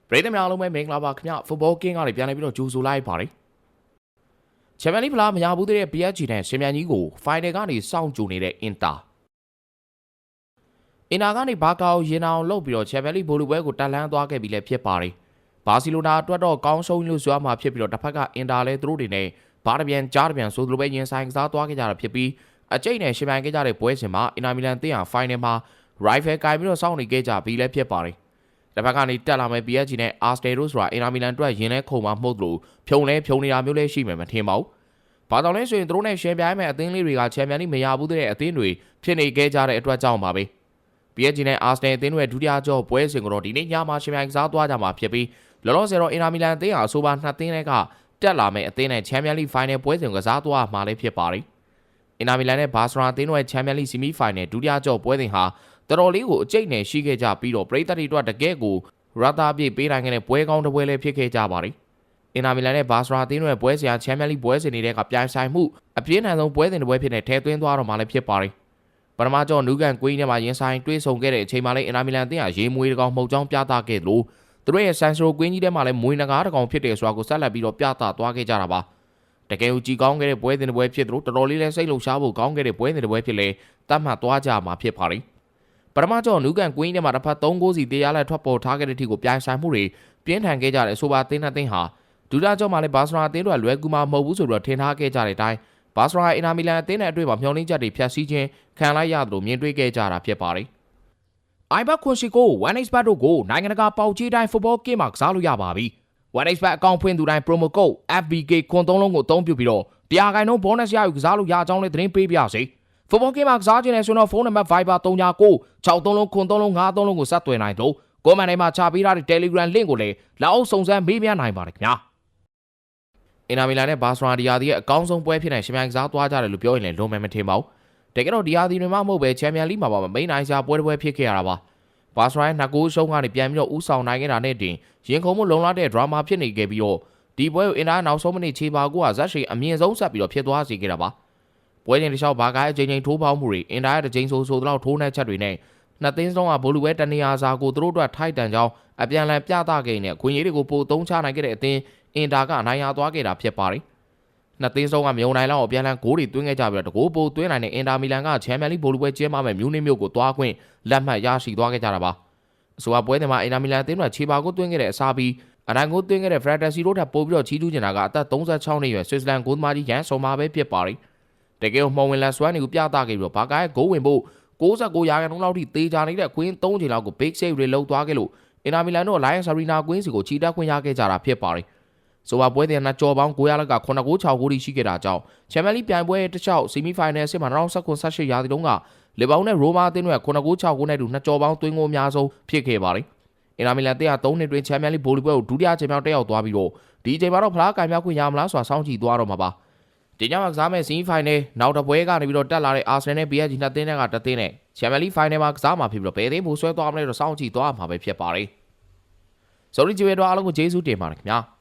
ပရိသတ်များအားလုံးပဲမင်္ဂလာပါခင်ဗျဖုတ်ဘောကင်းကနေပြန်လည်ပြီးတော့ကြိုဆိုလိုက်ပါတယ်ချန်ပီယံလိဖလားမရဘူးတဲ့ PSG နဲ့ရှင်မြန်ကြီးကိုဖိုင်နယ်ကနေစောင့်ကြိုနေတဲ့အင်တာကနေဘာကာကိုရင်အောင်လုပ်ပြီးတော့ချန်ပီယံလိဗိုလ်လုပွဲကိုတက်လှမ်းသွားခဲ့ပြီးလည်းဖြစ်ပါတယ်ဘာစီလိုနာအတွက်တော့ကောင်းဆုံးလို့ဆိုရမှာဖြစ်ပြီးတော့တစ်ဖက်ကအင်တာလည်းသူတို့တွေနဲ့ဘာတပြန်ကြားတပြန်ဆိုသူလိုပဲရင်ဆိုင်ကစားသွားခဲ့ကြတာဖြစ်ပြီးအကျိတ်နဲ့ရှင်မြန်ခဲ့ကြတဲ့ပွဲစဉ်မှာအင်တာမီလန်တင်းဟာဖိုင်နယ်မှာ rival ကင်ပြီးတော့စောင့်နေခဲ့ကြပြီးလည်းဖြစ်ပါတယ်တစ်ဖက်ကနေတက်လာမဲ့ PSG နဲ့ Arsenal တို့ဆိုတာအင်တာမီလန်အတွက်ရင်လဲခုံမှာမှုတ်လို့ဖြုံနေတာမျိုးလည်းရှိမယ်မထင်ပါဘူး။ဘာကြောင့်လဲဆိုရင်တို့နဲ့ရှယ်ပြိုင်မဲ့အသင်းလေးတွေကချန်ပီယံလိမရဘူးတဲ့အသင်းတွေဖြစ်နေခဲ့ကြတဲ့အတွက်ကြောင့်ပါပဲ။ PSG နဲ့ Arsenal အသင်းတွေဒုတိယကြောပွဲစဉ်ကိုတော့ဒီနေ့ညမှာရှင်ပြိုင်ကစားသွားကြမှာဖြစ်ပြီးလောလောဆယ်တော့အင်တာမီလန်အသင်းဟာအဆိုပါနှစ်သင်းတွေကတက်လာမဲ့အသင်းနဲ့ချန်ပီယံလိဖိုင်နယ်ပွဲစဉ်ကစားသွားမှာလည်းဖြစ်ပါတယ်။အင်တာမီလန်နဲ့ဘာစရာအသင်းတို့ရဲ့ချန်ပီယံလိဆီမီဖိုင်နယ်ဒုတိယကြောပွဲစဉ်ဟာတော်တော်လေးကိုအကျိတ်နဲ့ရှိခဲ့ကြပြီးတော့ပရိသတ်တွေအတွက်တကယ်ကိုရာတာပြည့်ပေးနိုင်တဲ့ပွဲကောင်းတစ်ပွဲလည်းဖြစ်ခဲ့ကြပါတယ်။အင်တာမီလန်နဲ့ဘာစရာအသင်းတို့ရဲ့ပွဲစဉ်ချန်ပီယံလိပွဲစဉ်တွေကပြိုင်ဆိုင်မှုအပြင်းထန်ဆုံးပွဲစဉ်တစ်ပွဲဖြစ်တဲ့ထဲသွင်းသွားတော့မှလည်းဖြစ်ပါတယ်။ပထမကြောနူကန်ကွင်းထဲမှာရင်ဆိုင်တွေးဆုံခဲ့တဲ့အချိန်မှာလည်းအင်တာမီလန်အသင်းဟာရေမွေးတကောင်မှုတ်ကြောင်းပြသခဲ့လို့သူတို့ရဲ့ဆန်စရိုကွင်းကြီးထဲမှာလည်းမွေးနဂါးတကောင်ဖြစ်တယ်ဆိုတာကိုဆက်လက်ပြီးတော့ပြသသွားခဲ့ကြတာပါ။တကယ်ကိုကြီးကောင်းခဲ့တဲ့ပွဲစဉ်တစ်ပွဲဖြစ်သလိုတော်တော်လေးလည်းစိတ်လှုပ်ရှားဖို့ကောင်းခဲ့တဲ့ပွဲစဉ်တစ်ပွဲဖြစ်လေတတ်မှတ်သွားကြမှာဖြစ်ပါတယ်။ပထမကြောနူကန်ကွင်းထဲမှာတစ်ဖက်3ဂိုးစီတရားလက်ထွက်ပေါ်ထားခဲ့တဲ့အထိကိုပြိုင်ဆိုင်မှုတွေပြင်းထန်ခဲ့ကြတဲ့အဆိုပါအသင်းနှစ်သင်းဟာဒူတာကြောမှာလည်းဘာစရာအသင်းတို့ကလွယ်ကူမှမဟုတ်ဘူးဆိုတော့ထင်ထားခဲ့ကြတဲ့အတိုင်းဘာစရာအင်တာမီလန်အသင်းနဲ့အတွေ့မှာမျှော်လင့်ချက်တွေဖျက်ဆီးခြင်းခံလိုက်ရသလိုမြင်တွေ့ခဲ့ကြတာဖြစ်ပါတယ်။ iBet ခွန်ရှိကို 1xBet တို့ကိုနိုင်ငံတကာပေါက်ကြီးတိုင်းဖုတ်ဘောကင်းမှာကစားလို့ရပါပြီ။ 1xBet အကောင့်ဖွင့်သူတိုင်း promo code FBK ခွန်3လုံးကိုအသုံးပြုပြီးတော့100% bonus ရယူကစားလို့ရအောင်ကြောင်းလည်းသတင်းပေးပြစေ။ဖုတ်ဘောကင်းမှာကစားခြင်းနဲ့ဆိုတော့ဖုန်းနံပါတ် Viber 39 63လုံးခွန်3လုံး53လုံးကိုဆက်သွယ်နိုင်လို့ကွန်မန့်ထဲမှာချပေးထားတဲ့ Telegram link ကိုလည်းလက်အောက်စုံစမ်းမေးမြန်းနိုင်ပါတယ်ခင်ဗျာအင်တာမီလန်နဲ့ဘာစရာဒီယာဒီရဲ့အကောင်းဆုံးပွဲဖြစ်တဲ့ရှင်ပြိုင်ကစားသွားကြတယ်လို့ပြောရင်လည်းလွန်မယ်မထင်ပါဘူးတကယ်တော့ဒီယာဒီတွေမှမဟုတ်ပဲချန်ပီယံလိမှာပါမိန်နိုင်စရာပွဲတစ်ပွဲဖြစ်ခဲ့ရတာပါဘာစရာရဲ့နှစ်ဂိုးရှုံးကနေပြန်ပြီးတော့ဥဆောင်နိုင်ခဲ့တာနဲ့တင်ရင်ခုန်မှုလုံလောက်တဲ့ဒရာမာဖြစ်နေခဲ့ပြီးတော့ဒီပွဲကိုအင်တာနောက်ဆုံးမိနစ်ခြေပါကိုကဇက်ရှိအမြင့်ဆုံးဆက်ပြီးတော့ဖြစ်သွားစေခဲ့တာပါပွဲချင်းတစ်လျှောက်ဘာကားအချိန်ချင်းထိုးပေါင်းမှုတွေအင်တာရဲ့တစ်ချိန်ဆိုတော့ထိုးနှက်ချက်တွေနဲ့နှစ်သင်းစလုံးကဘိုလူဝဲတနေရာစာကိုသူတို့အတွက်ထိုက်တန်ကြောင်းအပြန်အလှန်ပြသခဲ့တဲ့ခွင့်ရည်တွေကိုပို့သုံးချနိုင်ခဲ့တဲ့အသင်းအင်တာကအနိုင်ရသွားခဲ့တာဖြစ်ပါတယ်။နှစ်သင်းစလုံးကမြုံနိုင်လောက်အပြန်အလှန်ဂိုးတွေသွင်းခဲ့ကြပြီးတော့တကိုးပို့သွင်းနိုင်တဲ့အင်တာမီလန်ကချန်ပီယံလိဘိုလူဝဲကျင်းပမဲ့မြူးနစ်မြို့ကိုသွားခွင့်လက်မှတ်ရရှိသွားခဲ့ကြတာပါ။အဆိုပါပွဲတွေမှာအင်တာမီလန်အသင်းကခြေပါကိုသွင်းခဲ့တဲ့အစားပြီးအနိုင်ကိုသွင်းခဲ့တဲ့ဖရက်တစီတို့ထပ်ပို့ပြီးတော့ချီးကျူးနေတာကအသက်36နှစ်ရွယ်ဆွစ်ဇာလန်ဂိုးသမားကြီးရန်ဆော်မာပဲဖြစ်ပါတယ်။တကယ်ကိုမှော်ဝင်လက်စွမ်းတွေကိုပြသခဲ့ပြီးတော့ဘာကားရဲ့ဂိုးဝင်ဖို့69%လောက်ထိသေချာနေတဲ့ကွင်း3ချိန်လောက်ကို big save တွေလှုပ်သွားခဲ့လို့အင်တာမီလန်တို့ Alliance Arena ကွင်းစီကိုချီတက်ခွင့်ရခဲ့ကြတာဖြစ်ပါတယ်။ဆိုပါပွဲတဲ့နှစ်ကြော်ပေါင်း900လက်က9ဂိုး6ဂိုးရှိခဲ့တာကြောင့်ချန်ပီယံလိပြိုင်ပွဲတစ်လျှောက်ဆီမီဖိုင်နယ်စစ်မှာ2019-18ရာသီတုန်းကလီဗာပူးနဲ့ရိုမာအသင်းတို့က9ဂိုး6ဂိုးနဲ့တူနှစ်ကြော်ပေါင်းသွင်းဂိုးအများဆုံးဖြစ်ခဲ့ပါတယ်။အင်တာမီလန်တင်က3နှစ်တွင်ချန်ပီယံလိဗိုလ်လုပွဲကိုဒုတိယချိန်မြောက်တက်ရောက်သွားပြီးတော့ဒီအချိန်မှာတော့ဖလားကင်မြောက်ခွင့်ရမလားဆိုတာစောင့်ကြည့်သွားတော့မှာပါ။ဒီညမှာကစားမဲ့ဆီမီဖိုင်နယ်နောက်တစ်ပွဲကနေပြီးတော့တက်လာတဲ့အာဆင်နယ်နဲ့ PSG နှစ်သင်းတွေကတစ်သင်းနဲ့ချန်ပီယံလိဖိုင်နယ်မှာကစားမှာဖြစ်ပြီးတော့ဘယ်သင်းပိုဆွဲသွားမလဲတော့စောင့်ကြည့်သွားမှာပဲဖြစ်ပါတယ်။ဆိုတော့ဒီဗီဒီယိုအားလုံးကိုကျေးဇူးတင်ပါတယ်ခင်ဗျာ။